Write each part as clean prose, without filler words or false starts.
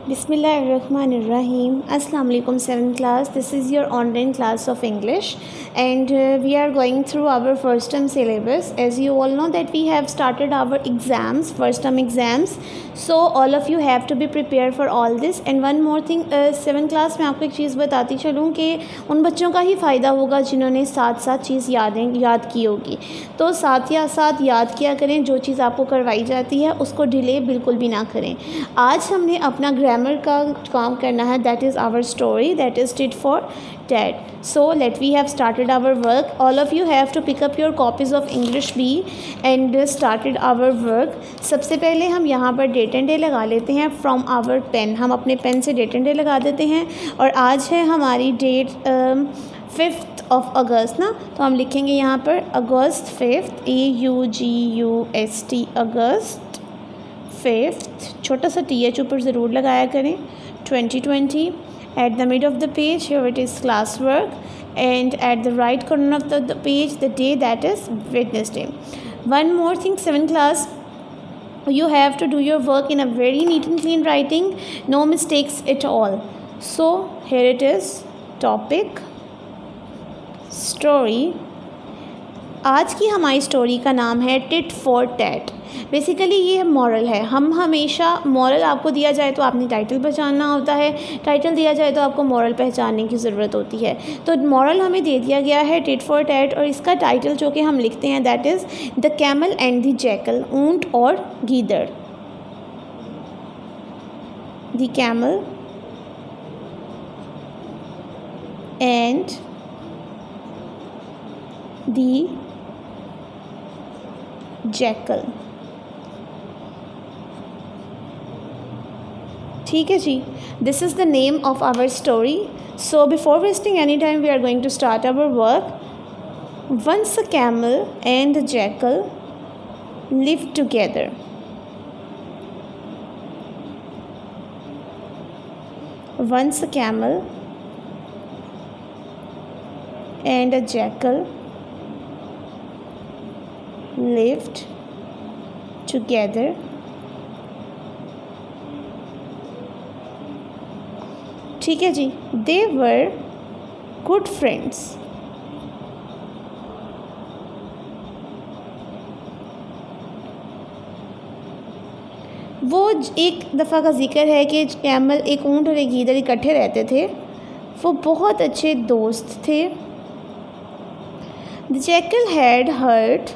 Bismillahirrahmanirrahim. Assalamu alaikum 7th class. This is your online class of English and we are going through our first term syllabus. As you all know that we have started our exams, first term exams. So all of you have to be prepared for all this. And one more thing, 7th class में आपको एक चीज़ बताती चलूँ कि उन बच्चों का ही फ़ायदा होगा जिन्होंने साथ साथ चीज़ याद की होगी। तो साथ या साथ याद किया करें, जो चीज़ आपको करवाई जाती है उसको डिले बिल्कुल भी ना करें। आज हमने अपना ग्रामर का काम करना है, that is our story, that is tit for tat. So let we have started our work. All of you have to pick up your copies of English B and started our work. सबसे पहले हम यहाँ पर date and day लगा लेते हैं from our pen. हम अपने पेन से डेट एंड डे लगा देते हैं और आज है हमारी डेट 5th of अगस्त ना, तो हम लिखेंगे यहाँ पर अगस्त 5th, AUGUST अगस्त 5th, छोटा सा TH ऊपर ज़रूर लगाया करें, 2020। At the mid of the page here it is class work and at the right corner of the page the day, that is Wednesday. One more thing, 7th class, you have to do your work in a very neat and clean writing, no mistakes at all. So here it is, topic story. आज की हमारी story का नाम है tit for TET. Basically ये moral है। हम हमेशा मॉरल आपको दिया जाए तो आपने टाइटल पहचानना होता है, टाइटल दिया जाए तो आपको मॉरल पहचानने की ज़रूरत होती है। तो मॉरल हमें दे दिया गया है टिट फॉर टैट और इसका टाइटल जो कि हम लिखते हैं that is the camel and the jackal, ऊंट और गीदड़। The camel and the jackal. ठीक है जी, this is the name of our story. So before wasting any time we are going to start our work. Once a camel and a jackal live together. Once a camel and a jackal lived together ठीक है जी। they were good friends। वो एक दफ़ा का जिक्र है कि camel, एक ऊँट और एक गीदड़ इकट्ठे रहते थे, वो बहुत अच्छे दोस्त थे। The jackal had heard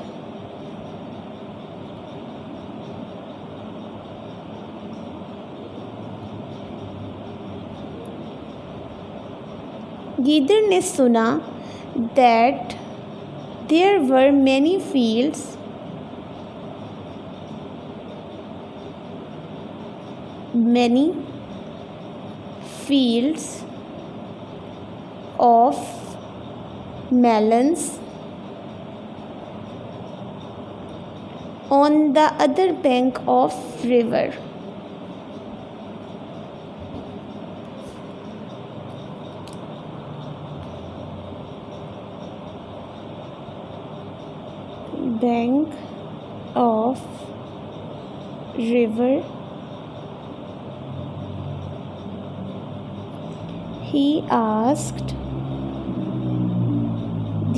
गीदड़ ने सुना that there were many fields of melons on the other bank of river। bank of river he asked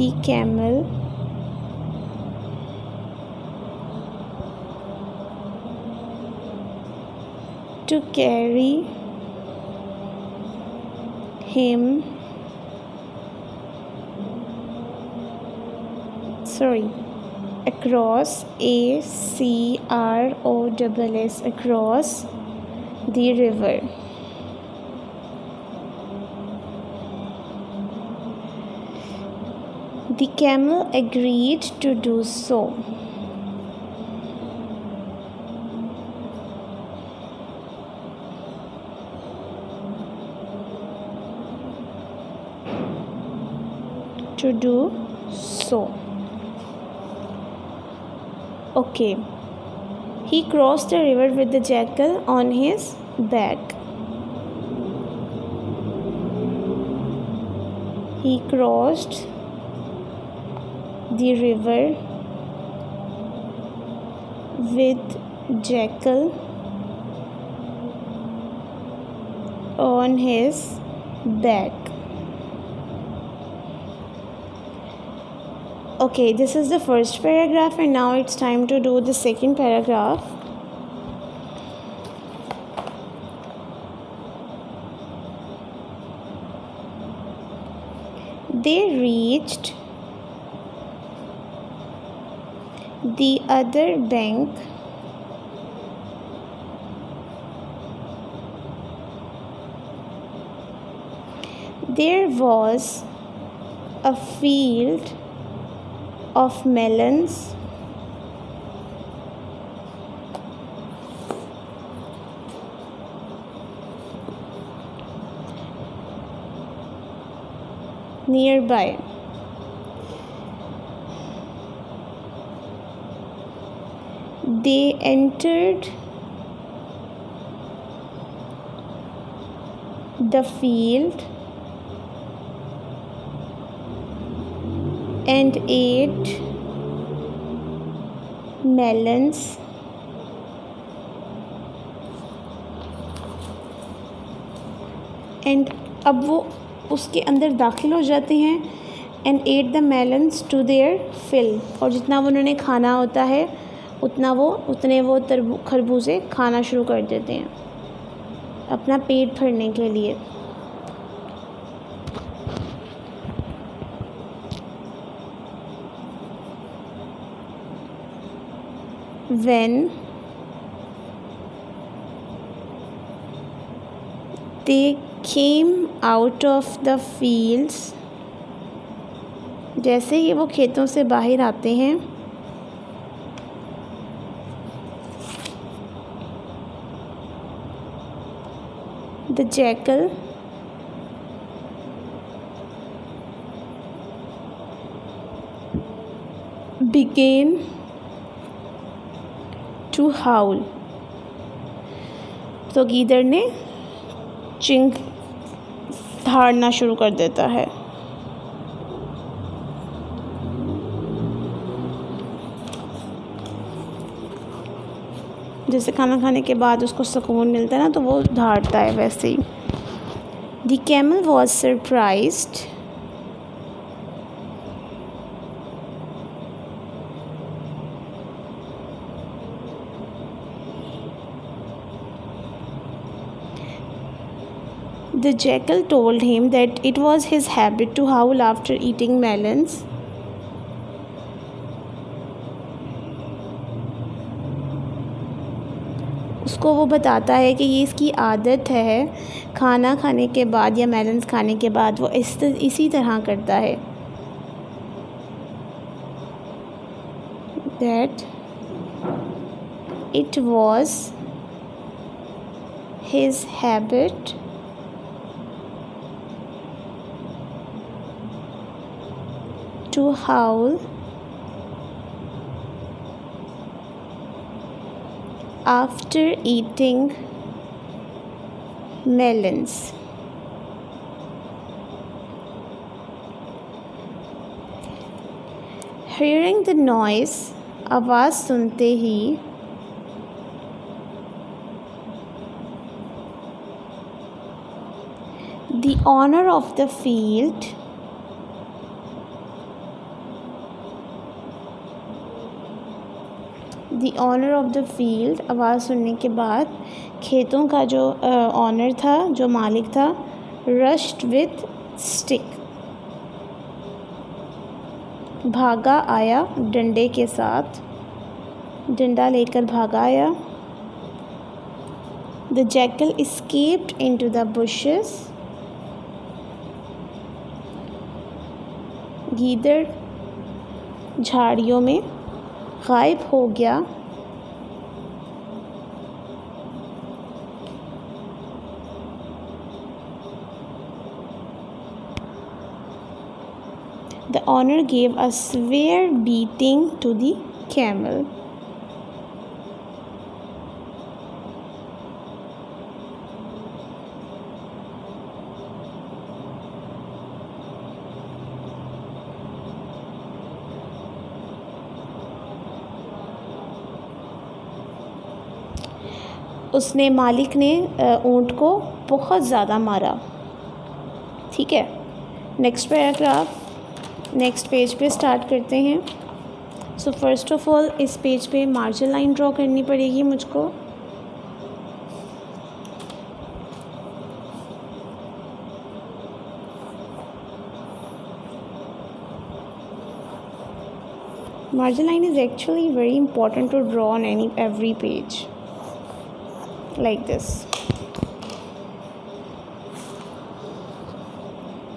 the camel to carry him across across the river। The camel agreed to do so। Okay, he crossed the river with the jackal on his back। He crossed the river with jackal on his back. Okay, this is the first paragraph, and now it's time to do the second paragraph. They reached the other bank. There was a field of melons nearby. They entered the field and ate melons and अब वो उसके अंदर दाखिल हो जाते हैं and ate the melons to their fill, और जितना वो उन्होंने खाना होता है उतने वो खरबूजे खाना शुरू कर देते हैं अपना पेट भरने के लिए. When they came out of the fields, जैसे ही वो खेतों से बाहर आते हैं, the jackal began to howl. तो गीदड़ ने चिंग धाड़ना शुरू कर देता है. जैसे खाना खाने के बाद उसको सुकून मिलता है ना, तो वो धाड़ता है वैसे ही. The camel was surprised The jackal told him that it was his habit to howl after eating melons. उसको वो बताता है कि ये इसकी आदत है, खाना खाने के बाद या मेलन्स खाने के बाद वो इसी तरह करता है. That it was his habit to howl after eating melons. Hearing the noise, आवाज़ सुनते ही the owner of the field आवाज़ सुनने के बाद खेतों का जो ऑनर था, जो मालिक था, रश्ड विथ स्टिक, भागा आया डंडे के साथ, डंडा लेकर भागा आया. The jackal escaped into the bushes, गीदड़ झाड़ियों में गायब हो गया. The owner gave a severe beating to the camel. उसने मालिक ने ऊँट को बहुत ज़्यादा मारा। ठीक है, नेक्स्ट पैराग्राफ नेक्स्ट पेज पे स्टार्ट करते हैं। सो फर्स्ट ऑफ ऑल इस पेज पे मार्जिन लाइन ड्रॉ करनी पड़ेगी मुझको। Margin line is actually very important to draw on every page like this.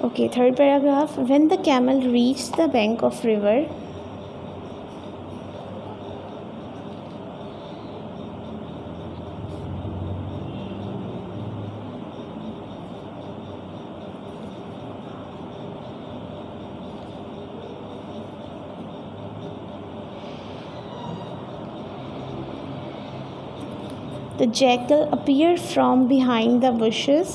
Okay, third paragraph. When the camel reached the bank of river, the jackal appeared from behind the bushes.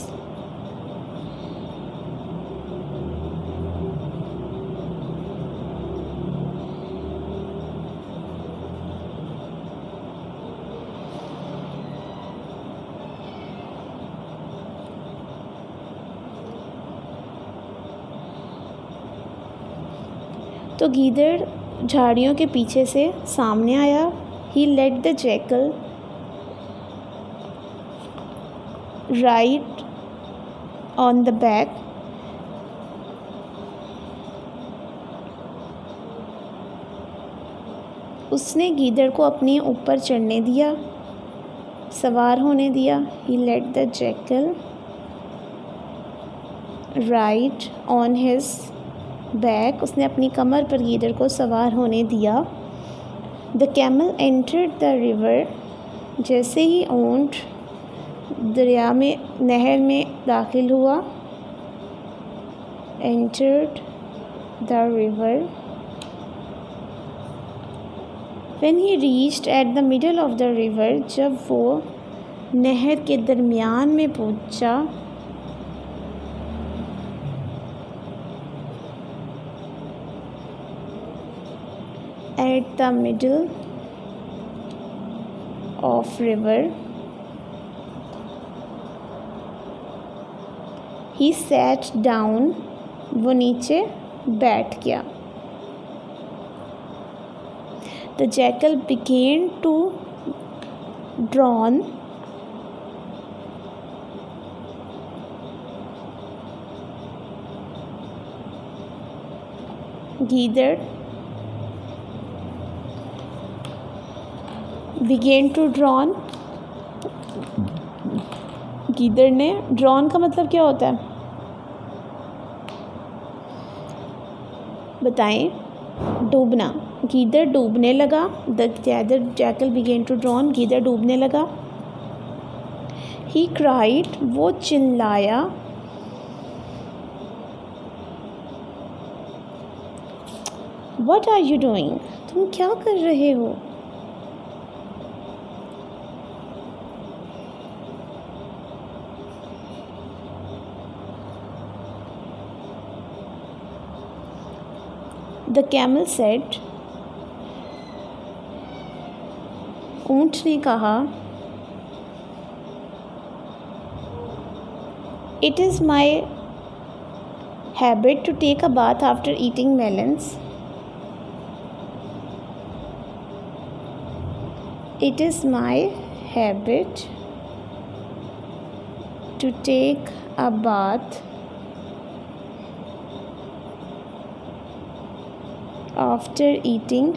तो गीदड़ झाड़ियों के पीछे से सामने आया। He led the jackal right on the back. उसने गीदड़ को अपने ऊपर चढ़ने दिया, सवार होने दिया। He led the jackal right on his back. उसने अपनी कमर पर गीदड़ को सवार होने दिया। The camel entered the river. जैसे ही ऊँट दरिया में नहर में दाखिल हुआ, entered the river. When he reached at the middle of the river, जब वो नहर के दरमियान में पहुंचा, at the middle of river, he sat down. वो नीचे बैठ गया। The jackal began to drown. गीदड़ began to drown. गीदड़ ने, ड्रॉन का मतलब क्या होता है बताएं? डूबना। गीदड़ डूबने लगा। The jackal began to drown, गीदड़ डूबने लगा। ही क्राइड, वो चिल्लाया। व्हाट आर यू डूइंग, तुम क्या कर रहे हो? द कैमल सेड, ऊँट ने कहा, it is my habit to take a bath after eating melons. It is my habit to take a bath after eating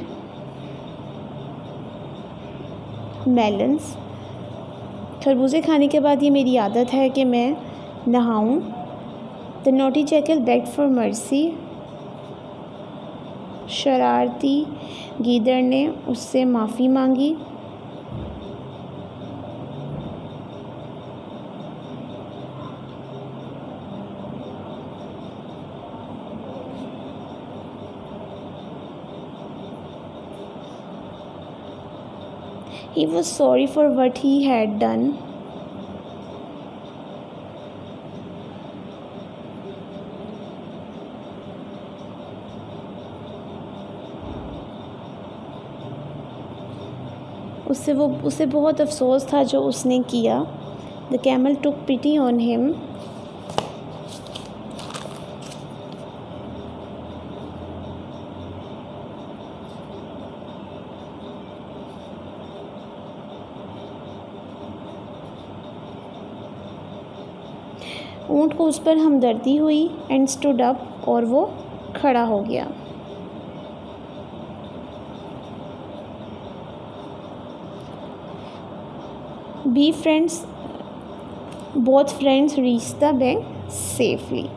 melons. खरबूजे खाने के बाद ये मेरी आदत है कि मैं नहाऊं. The naughty jackal begged for mercy. शरारती गीदड़ ने उससे माफ़ी मांगी. He was sorry for what he had done. उसे बहुत अफसोस था जो उसने किया। The camel took pity on him. ऊँट को उस पर हमदर्दी हुई। एंड स्टूड अप, और वो खड़ा हो गया। Be friends, both friends reach the bank safely.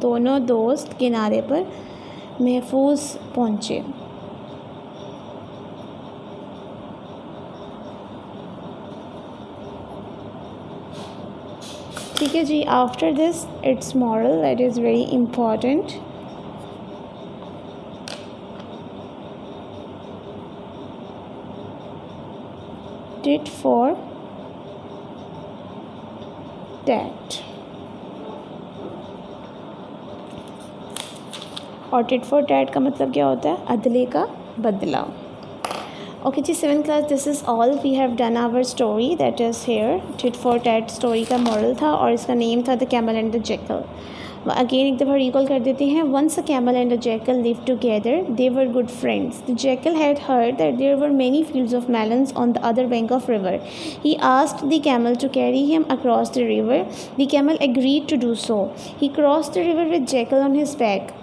दोनों दोस्त किनारे पर महफूज पहुँचे। ठीक है जी। After this its moral that is very important. Tit for tat. और टिट फॉर टैट का मतलब क्या होता है? अदले का बदला। ओके जी, 7th class, this is all. We have done our story that is here. Tit for tat story का मॉरल था और इसका नेम था the camel and the jackal. Again एक दफ़ा रिकॉल कर देते हैं। Once a camel and a jackal live together. They were good friends. The jackal had heard that there were many fields of melons on the other bank of river. He asked the camel to carry him across the river. The camel agreed to do so. He crossed the river with Jackal on his back.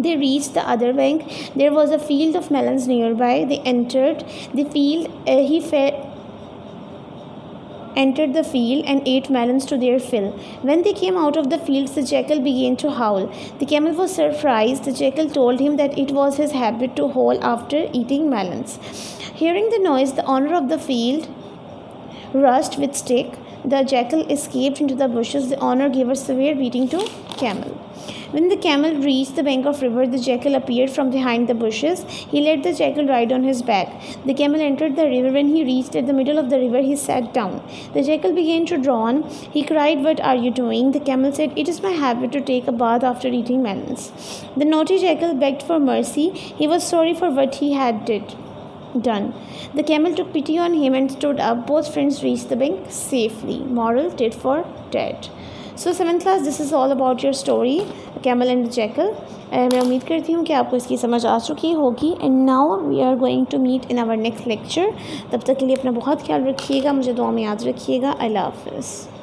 They reached the other bank. There was a field of melons nearby. They entered the field. Entered the field and ate melons to their fill. When they came out of the fields, the jackal began to howl. The camel was surprised. The jackal told him that it was his habit to howl after eating melons. Hearing the noise, the owner of the field rushed with stick. The jackal escaped into the bushes. The owner gave a severe beating to camel. When the camel reached the bank of river, the jackal appeared from behind the bushes. He let the jackal ride on his back. The camel entered the river. When he reached at the middle of the river, he sat down. The jackal began to drown. He cried, "What are you doing?" The camel said, "It is my habit to take a bath after eating melons." The naughty jackal begged for mercy. He was sorry for what he had done. The camel took pity on him and stood up. Both friends reached the bank safely. Moral: tit for tat. So 7th class, this is all about your story, Camel and the Jackal. मैं उम्मीद करती हूँ कि आपको इसकी समझ आ चुकी होगी। And now we are going to meet in our next lecture. तब तक के लिए अपना बहुत ख्याल रखिएगा, मुझे दुआ में याद रखिएगा। अल्लाह हाफ़िज़।